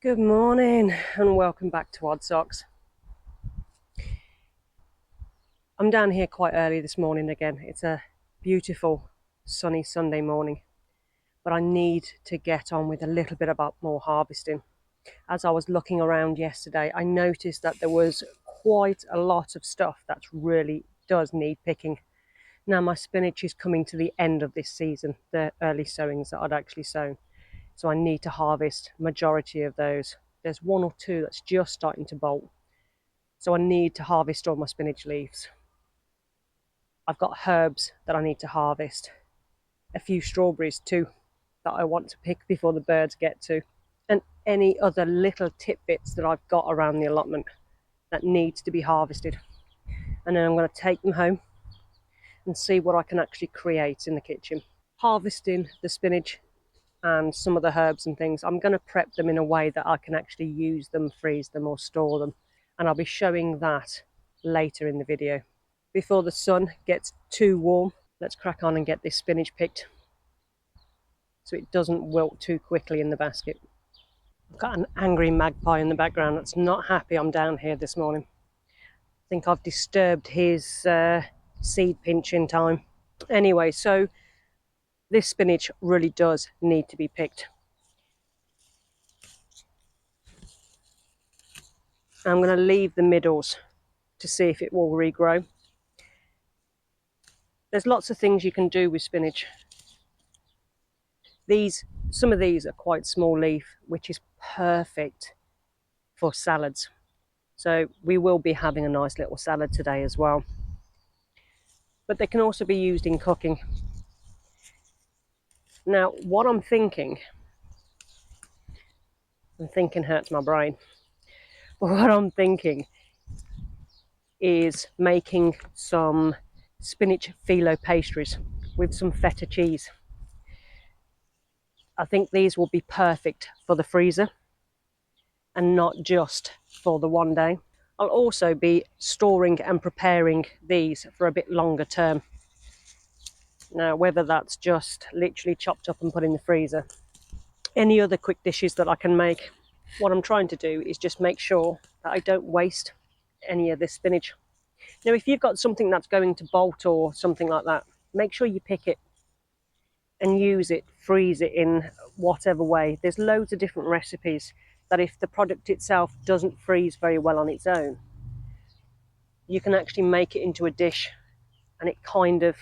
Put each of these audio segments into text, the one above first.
Good morning and welcome back to Odd Socks. I'm down here quite early this morning again. It's a beautiful sunny Sunday morning, but I need to get on with a little bit about more harvesting. As I was looking around yesterday, I noticed that there was quite a lot of stuff that really does need picking. Now my spinach is coming to the end of this season, the early sowings that I'd actually sown. So I need to harvest majority of those. There's one or two that's just starting to bolt. So I need to harvest all my spinach leaves. I've got herbs that I need to harvest. A few strawberries too that I want to pick before the birds get to. And any other little tidbits that I've got around the allotment that needs to be harvested. And then I'm going to take them home and see what I can actually create in the kitchen. Harvesting the spinach and some of the herbs and things, I'm going to prep them in a way that I can actually use them, freeze them or store them. And I'll be showing that later in the video. Before the sun gets too warm, let's crack on and get this spinach picked so it doesn't wilt too quickly in the basket. I've got an angry magpie in the background that's not happy I'm down here this morning. I think I've disturbed his seed pinching time. Anyway, so this spinach really does need to be picked. I'm going to leave the middles to see if it will regrow. There's lots of things you can do with spinach. Some of these are quite small leaf, which is perfect for salads. So we will be having a nice little salad today as well. But they can also be used in cooking. Now, what I'm thinking hurts my brain. But what I'm thinking is making some spinach phyllo pastries with some feta cheese. I think these will be perfect for the freezer and not just for the one day. I'll also be storing and preparing these for a bit longer term. Now, whether that's just literally chopped up and put in the freezer, any other quick dishes that I can make, what I'm trying to do is just make sure that I don't waste any of this spinach. Now, if you've got something that's going to bolt or something like that, make sure you pick it and use it, freeze it in whatever way. There's loads of different recipes that if the product itself doesn't freeze very well on its own, you can actually make it into a dish and it kind of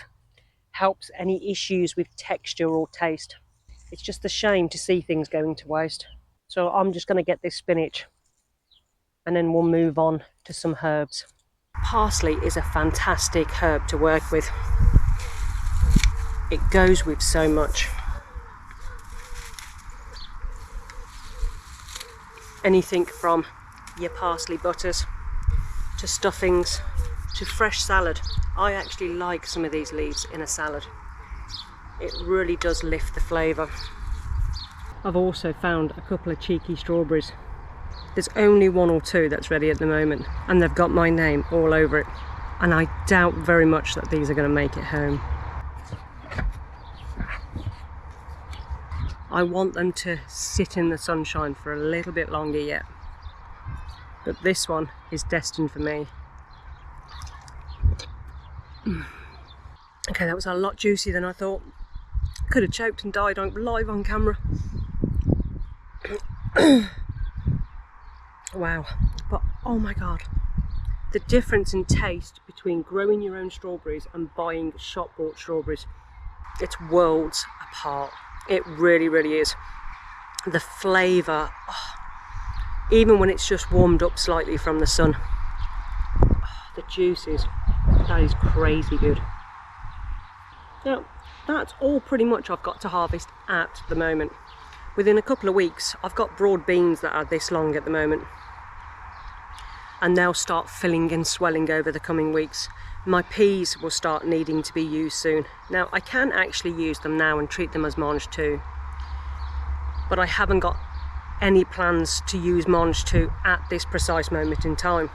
helps any issues with texture or taste. It's just a shame to see things going to waste. So I'm just going to get this spinach and then we'll move on to some herbs. Parsley is a fantastic herb to work with. It goes with so much. Anything from your parsley butters to stuffings to fresh salad. I actually like some of these leaves in a salad. It really does lift the flavour. I've also found a couple of cheeky strawberries. There's only one or two that's ready at the moment and they've got my name all over it. And I doubt very much that these are going to make it home. I want them to sit in the sunshine for a little bit longer yet. But this one is destined for me. Okay, that was a lot juicier than I thought. Could have choked and died live on camera. Wow, but oh my god, the difference in taste between growing your own strawberries and buying shop bought strawberries, it's worlds apart. It really, really is. The flavour, even when it's just warmed up slightly from the sun, the juices, that is crazy good. Now, that's all pretty much I've got to harvest at the moment. Within a couple of weeks, I've got broad beans that are this long at the moment. And they'll start filling and swelling over the coming weeks. My peas will start needing to be used soon. Now, I can actually use them now and treat them as mange too. But I haven't got any plans to use mange too at this precise moment in time.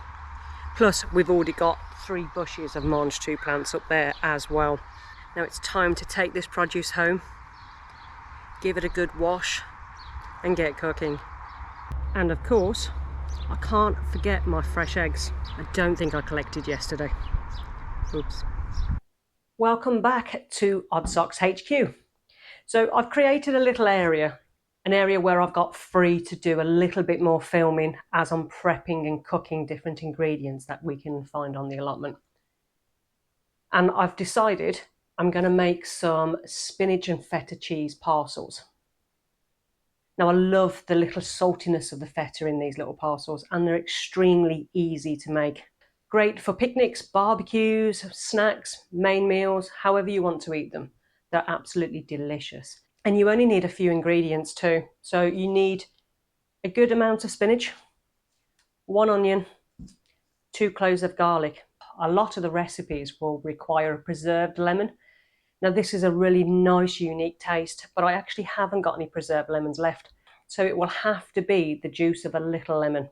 Plus, we've already got 3 bushes of mange too plants up there as well. Now it's time to take this produce home, give it a good wash and get cooking. And of course, I can't forget my fresh eggs. I don't think I collected yesterday. Oops. Welcome back to Odd Socks HQ. So I've created a little area, an area where I've got free to do a little bit more filming as I'm prepping and cooking different ingredients that we can find on the allotment. And I've decided I'm going to make some spinach and feta cheese parcels. Now I love the little saltiness of the feta in these little parcels, and they're extremely easy to make. Great for picnics, barbecues, snacks, main meals, however you want to eat them. They're absolutely delicious. And you only need a few ingredients too. So you need a good amount of spinach, 1 onion, 2 cloves of garlic. A lot of the recipes will require a preserved lemon. Now this is a really nice, unique taste, but I actually haven't got any preserved lemons left. So it will have to be the juice of a little lemon.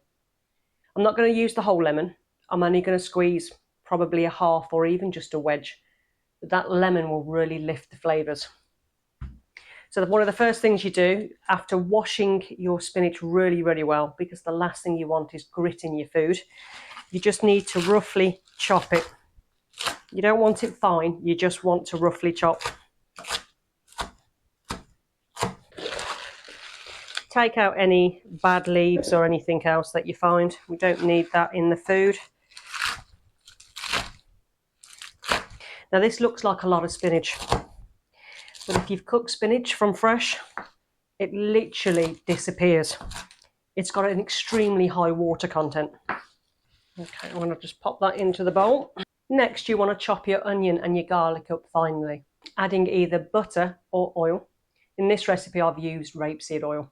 I'm not going to use the whole lemon. I'm only going to squeeze probably a half or even just a wedge. But that lemon will really lift the flavours. So one of the first things you do after washing your spinach really, really well, because the last thing you want is grit in your food, you just need to roughly chop it. You don't want it fine, you just want to roughly chop. Take out any bad leaves or anything else that you find. We don't need that in the food. Now this looks like a lot of spinach, but if you've cooked spinach from fresh, it literally disappears. It's got an extremely high water content. Okay, I'm going to just pop that into the bowl. Next, you want to chop your onion and your garlic up finely, adding either butter or oil. In this recipe, I've used rapeseed oil.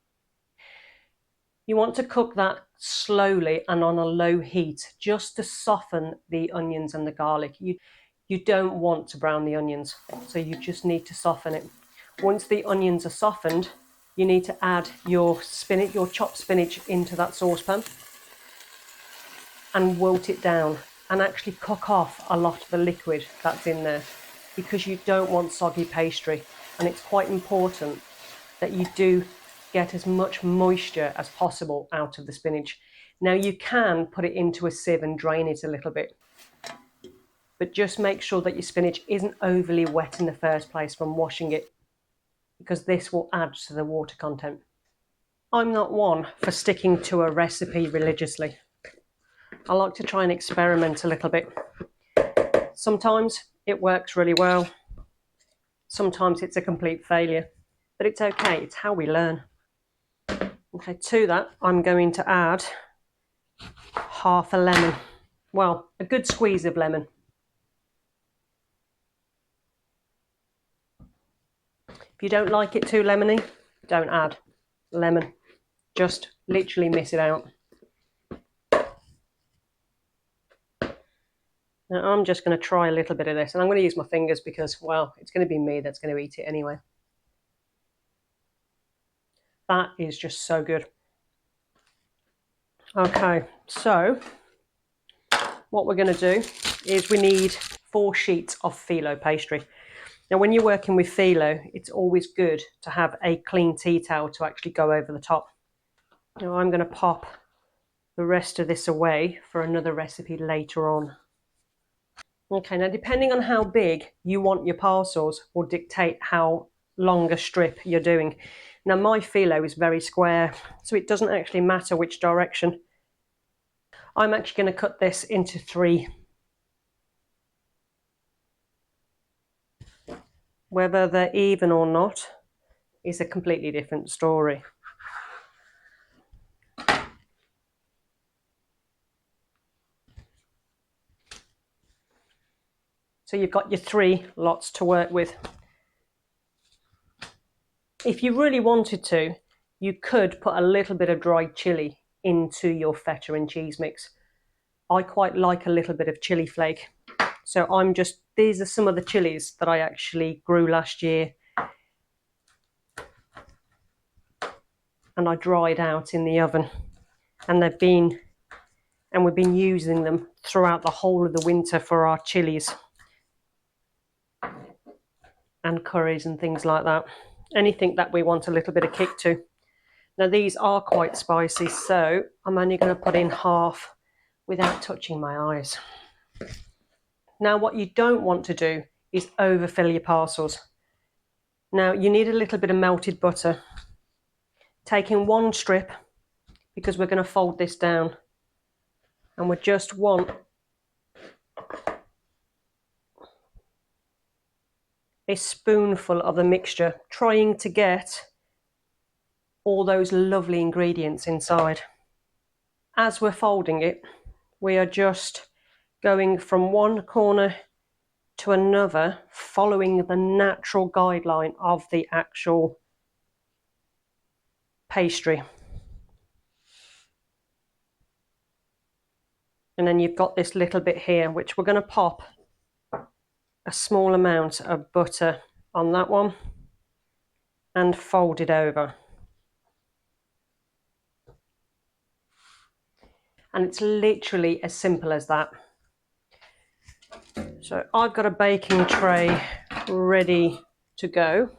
You want to cook that slowly and on a low heat, just to soften the onions and the garlic. You don't want to brown the onions, so you just need to soften it. Once the onions are softened, you need to add your spinach, your chopped spinach, into that saucepan and wilt it down and actually cook off a lot of the liquid that's in there, because you don't want soggy pastry, and it's quite important that you do get as much moisture as possible out of the spinach. Now you can put it into a sieve and drain it a little bit, but just make sure that your spinach isn't overly wet in the first place from washing it, because this will add to the water content. I'm not one for sticking to a recipe religiously. I like to try and experiment a little bit. Sometimes it works really well. Sometimes it's a complete failure, but it's okay. It's how we learn. Okay, to that, I'm going to add half a lemon. Well, a good squeeze of lemon. If you don't like it too lemony, don't add lemon. Just literally miss it out. Now I'm just going to try a little bit of this, and I'm going to use my fingers because, well, it's going to be me that's going to eat it anyway. That is just so good. Okay, so what we're going to do is we need 4 sheets of phyllo pastry. Now when you're working with phyllo, it's always good to have a clean tea towel to actually go over the top. Now I'm going to pop the rest of this away for another recipe later on. Okay, now depending on how big you want your parcels will dictate how long a strip you're doing. Now my phyllo is very square, so it doesn't actually matter which direction. I'm actually going to cut this into 3. Whether they're even or not is a completely different story. So you've got your 3 lots to work with. If you really wanted to, you could put a little bit of dried chili into your feta and cheese mix. I quite like a little bit of chili flake. So these are some of the chilies that I actually grew last year, and I dried out in the oven, and we've been using them throughout the whole of the winter for our chilies and curries and things like that. Anything that we want a little bit of kick to. Now these are quite spicy, so I'm only going to put in half without touching my eyes. Now what you don't want to do is overfill your parcels. Now you need a little bit of melted butter. Taking one strip, because we're going to fold this down, and we just want a spoonful of the mixture, trying to get all those lovely ingredients inside. As we're folding it, we are just going from one corner to another, following the natural guideline of the actual pastry. And then you've got this little bit here, which we're going to pop a small amount of butter on that one and fold it over. And it's literally as simple as that. So I've got a baking tray ready to go.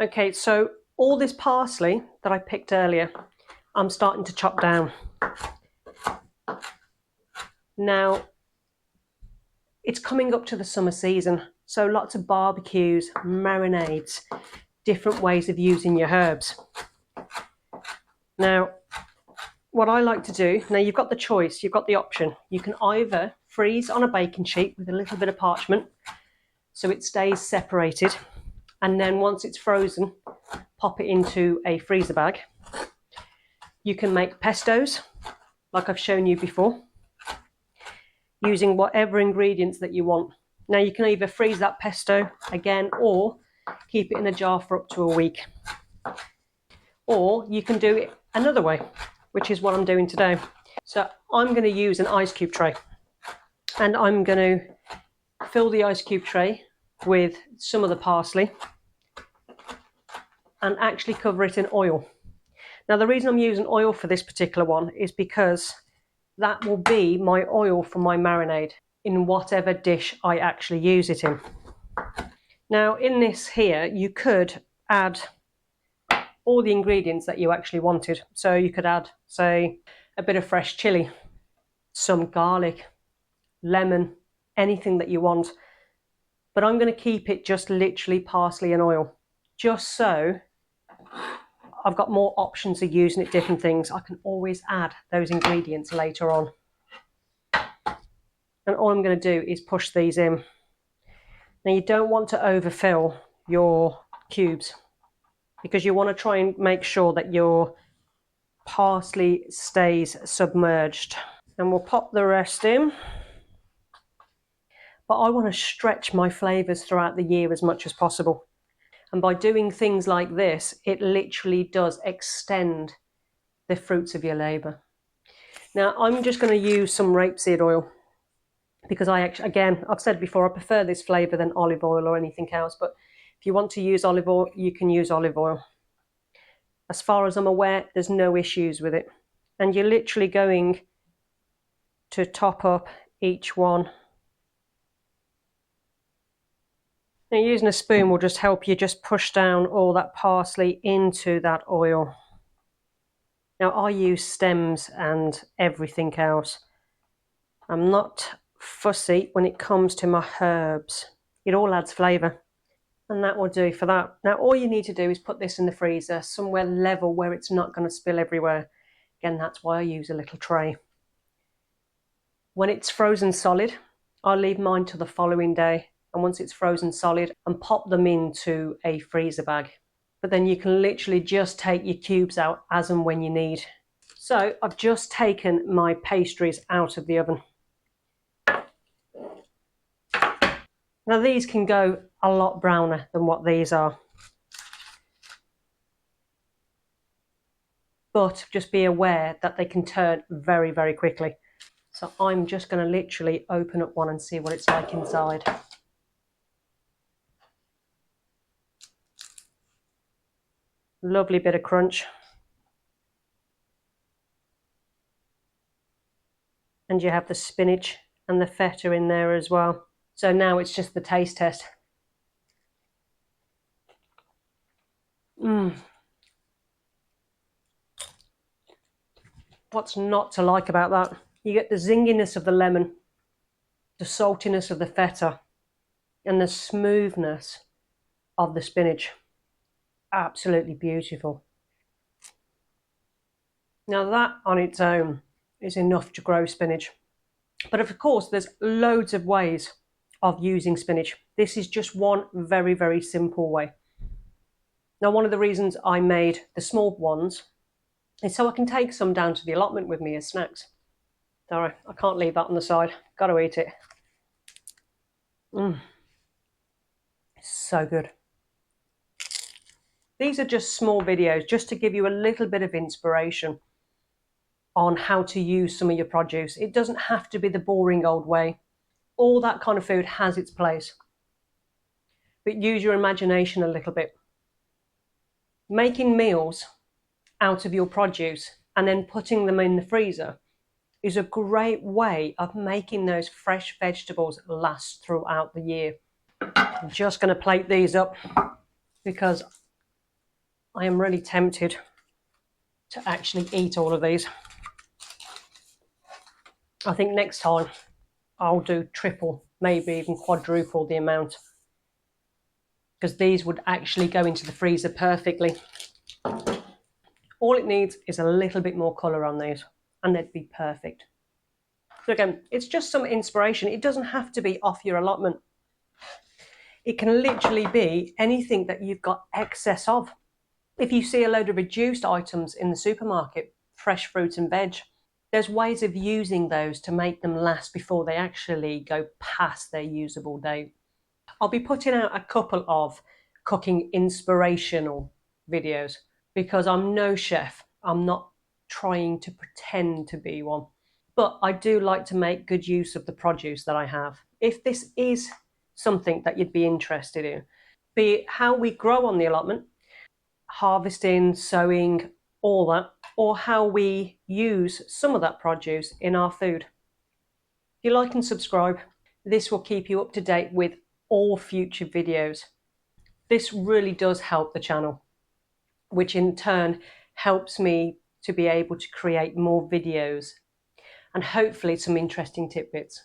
Okay, so all this parsley that I picked earlier, I'm starting to chop down. Now, it's coming up to the summer season, so lots of barbecues, marinades, different ways of using your herbs. Now, what I like to do, now you've got the choice, you've got the option. You can either freeze on a baking sheet with a little bit of parchment so it stays separated, and then once it's frozen, pop it into a freezer bag. You can make pestos, like I've shown you before, using whatever ingredients that you want. Now you can either freeze that pesto again or keep it in a jar for up to a week. Or you can do it another way, which is what I'm doing today. So I'm going to use an ice cube tray, and I'm going to fill the ice cube tray with some of the parsley and actually cover it in oil. Now the reason I'm using oil for this particular one is because that will be my oil for my marinade in whatever dish I actually use it in. Now in this here, you could add all the ingredients that you actually wanted. So you could add, say, a bit of fresh chili, some garlic, lemon, anything that you want. But I'm going to keep it just literally parsley and oil, just so I've got more options of using it, different things. I can always add those ingredients later on. And all I'm going to do is push these in. Now you don't want to overfill your cubes, because you want to try and make sure that your parsley stays submerged. And we'll pop the rest in. But I want to stretch my flavours throughout the year as much as possible. And by doing things like this, it literally does extend the fruits of your labour. Now I'm just going to use some rapeseed oil, because again, I've said before, I prefer this flavour than olive oil or anything else. But if you want to use olive oil, you can use olive oil. As far as I'm aware, there's no issues with it. And you're literally going to top up each one. Now using a spoon will just help you just push down all that parsley into that oil. Now I use stems and everything else. I'm not fussy when it comes to my herbs. It all adds flavour. And that will do for that. Now all you need to do is put this in the freezer somewhere level where it's not going to spill everywhere. Again, that's why I use a little tray. When it's frozen solid, I'll leave mine till the following day. And once it's frozen solid, and pop them into a freezer bag. But then you can literally just take your cubes out as and when you need. So I've just taken my pastries out of the oven. Now these can go a lot browner than what these are. But just be aware that they can turn very, very quickly. So I'm just going to literally open up one and see what it's like inside. Lovely bit of crunch. And you have the spinach and the feta in there as well. So now it's just the taste test. What's not to like about that? You get the zinginess of the lemon, the saltiness of the feta, and the smoothness of the spinach. Absolutely beautiful. Now that on its own is enough to grow spinach. But of course, there's loads of ways of using spinach. This is just one very, very simple way. Now, one of the reasons I made the small ones is so I can take some down to the allotment with me as snacks. Sorry, I can't leave that on the side. Got to eat it. So good. These are just small videos just to give you a little bit of inspiration on how to use some of your produce. It doesn't have to be the boring old way. All that kind of food has its place. But use your imagination a little bit. Making meals out of your produce and then putting them in the freezer is a great way of making those fresh vegetables last throughout the year. I'm just going to plate these up because I am really tempted to actually eat all of these. I think next time I'll do triple, maybe even quadruple the amount, because these would actually go into the freezer perfectly. All it needs is a little bit more colour on these and they'd be perfect. So again, it's just some inspiration. It doesn't have to be off your allotment. It can literally be anything that you've got excess of. If you see a load of reduced items in the supermarket, fresh fruit and veg, there's ways of using those to make them last before they actually go past their usable date. I'll be putting out a couple of cooking inspirational videos because I'm no chef. I'm not trying to pretend to be one. But I do like to make good use of the produce that I have. If this is something that you'd be interested in, be it how we grow on the allotment, harvesting, sowing, all that, or how we use some of that produce in our food. If you like and subscribe, this will keep you up to date with all future videos. This really does help the channel, which in turn helps me to be able to create more videos and hopefully some interesting tidbits.